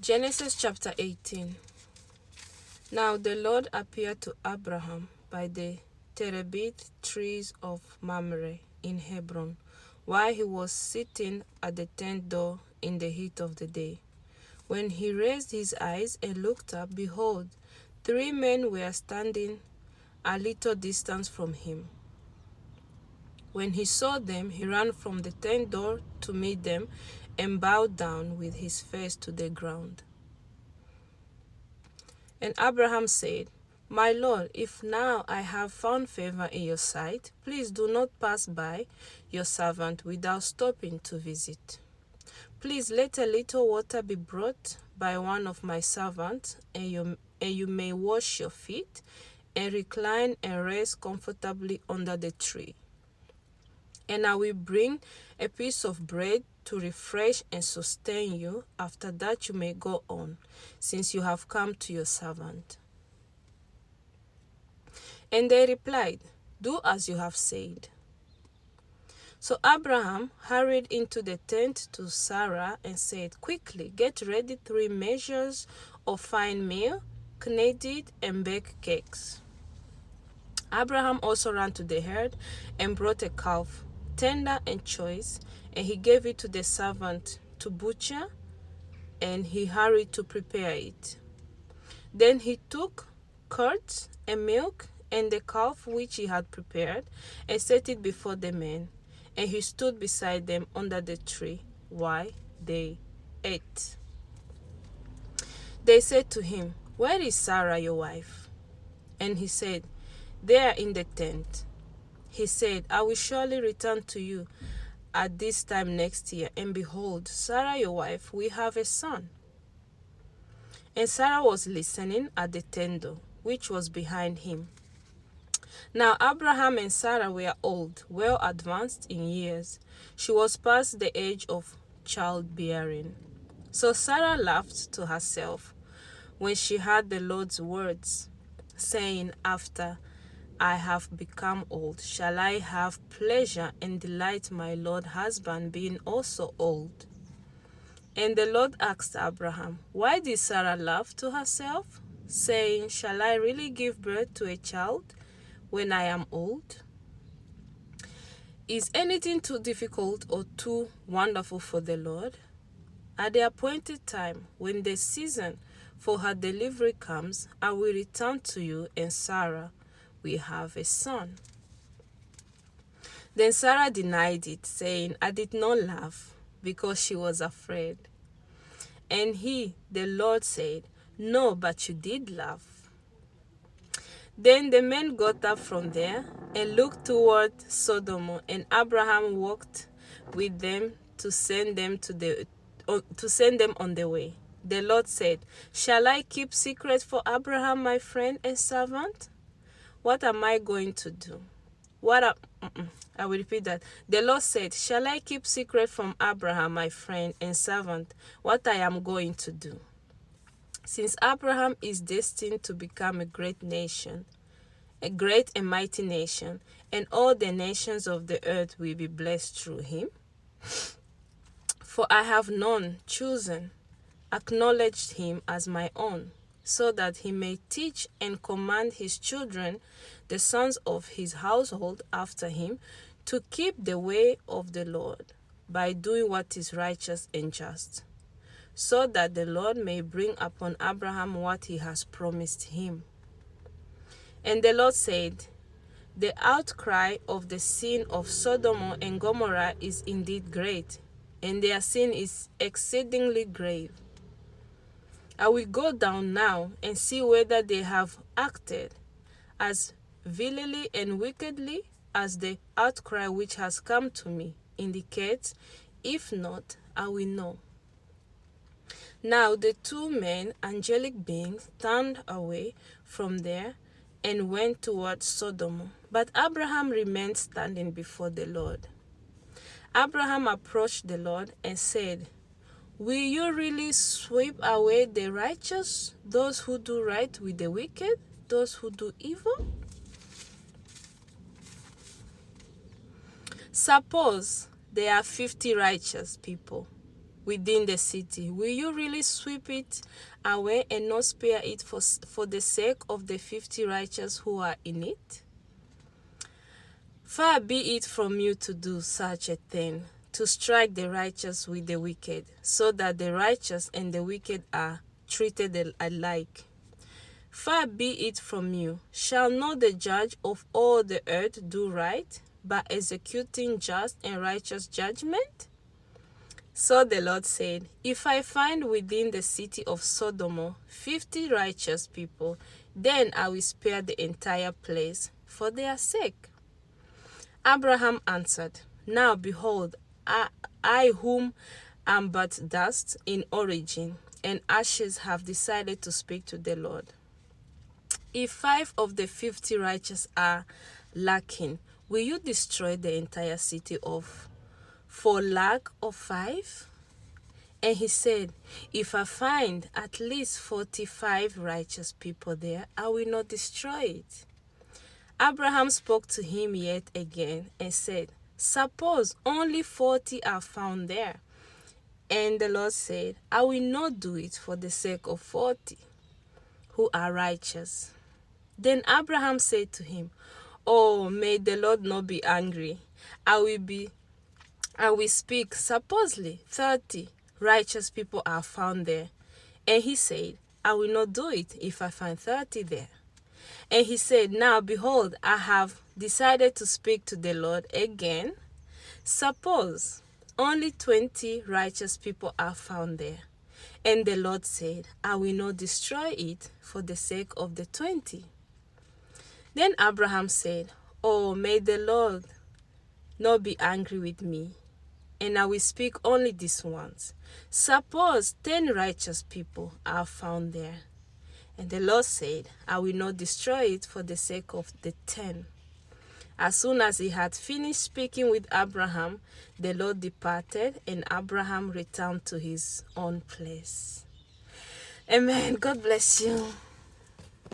Genesis chapter 18. Now the Lord appeared to Abraham by the terebinth trees of Mamre in Hebron, while he was sitting at the tent door in the heat of the day. When he raised his eyes and looked up, behold, 3 men were standing a little distance from him. When he saw them, he ran from the tent door to meet them and bowed down with his face to the ground. And Abraham said, My Lord, if now I have found favor in your sight, please do not pass by your servant without stopping to visit. Please let a little water be brought by one of my servants, and you may wash your feet and recline and rest comfortably under the tree. And I will bring a piece of bread to refresh and sustain you. After that you may go on, since you have come to your servant. And they replied, Do as you have said. So Abraham hurried into the tent to Sarah and said, Quickly, get ready 3 measures of fine meal, knead it, and bake cakes. Abraham also ran to the herd and brought a calf, tender and choice, and he gave it to the servant to butcher, and he hurried to prepare it. Then he took curds and milk and the calf which he had prepared, and set it before the men, and he stood beside them under the tree while they ate. They said to him, Where is Sarah your wife? And he said, There in the tent. He said, I will surely return to you at this time next year, and behold, Sarah your wife will have a son. And Sarah was listening at the tent door, which was behind him. Now Abraham and Sarah were old, well advanced in years. She was past the age of childbearing. So Sarah laughed to herself when she heard the Lord's words, saying, After I have become old, shall I have pleasure and delight my Lord husband being also old? And the Lord asked Abraham, Why did Sarah laugh to herself, saying, Shall I really give birth to a child when I am old? Is anything too difficult or too wonderful for the Lord? At the appointed time, when the season for her delivery comes, I will return to you, and Sarah will have a son. Then Sarah denied it, saying, I did not laugh, because she was afraid. And he, the Lord, said, No, but you did laugh. Then the men got up from there and looked toward Sodom, and Abraham walked with them to send them on the way. The Lord said, Shall I keep secret for Abraham, my friend and servant? What am I going to do? I will repeat that. The Lord said, Shall I keep secret from Abraham, my friend and servant, what I am going to do? Since Abraham is destined to become a great nation, a great and mighty nation, and all the nations of the earth will be blessed through him. For I have known, chosen, acknowledged him as my own, so that he may teach and command his children, the sons of his household after him, to keep the way of the Lord, by doing what is righteous and just, so that the Lord may bring upon Abraham what he has promised him. And the Lord said, The outcry of the sin of Sodom and Gomorrah is indeed great, and their sin is exceedingly grave. I will go down now and see whether they have acted as vilely and wickedly as the outcry which has come to me indicates. If not, I will know. Now the 2 men, angelic beings, turned away from there and went toward Sodom. But Abraham remained standing before the Lord. Abraham approached the Lord and said, Will you really sweep away the righteous, those who do right with the wicked, those who do evil? Suppose there are 50 righteous people. within the city, will you really sweep it away and not spare it for the sake of the 50 righteous who are in it? Far be it from you to do such a thing, to strike the righteous with the wicked, so that the righteous and the wicked are treated alike. Far be it from you. Shall not the judge of all the earth do right, by executing just and righteous judgment? So the Lord said, if I find within the city of Sodom 50 righteous people, then I will spare the entire place for their sake. Abraham answered, now behold, I whom am but dust in origin and ashes have decided to speak to the Lord. If 5 of the 50 righteous are lacking, will you destroy the entire city for lack of 5? And he said, if I find at least 45 righteous people there, I will not destroy it. Abraham spoke to him yet again and said, suppose only 40 are found there. And the Lord said, I will not do it for the sake of 40 who are righteous. Then Abraham said to him, oh, may the Lord not be angry. I will speak. Supposedly 30 righteous people are found there. And he said, I will not do it if I find 30 there. And he said, now behold, I have decided to speak to the Lord again. Suppose only 20 righteous people are found there. And the Lord said, I will not destroy it for the sake of the 20. Then Abraham said, oh, may the Lord not be angry with me, and I will speak only this once. Suppose 10 righteous people are found there. And the Lord said, I will not destroy it for the sake of the 10. As soon as he had finished speaking with Abraham, the Lord departed, and Abraham returned to his own place. Amen. God bless you.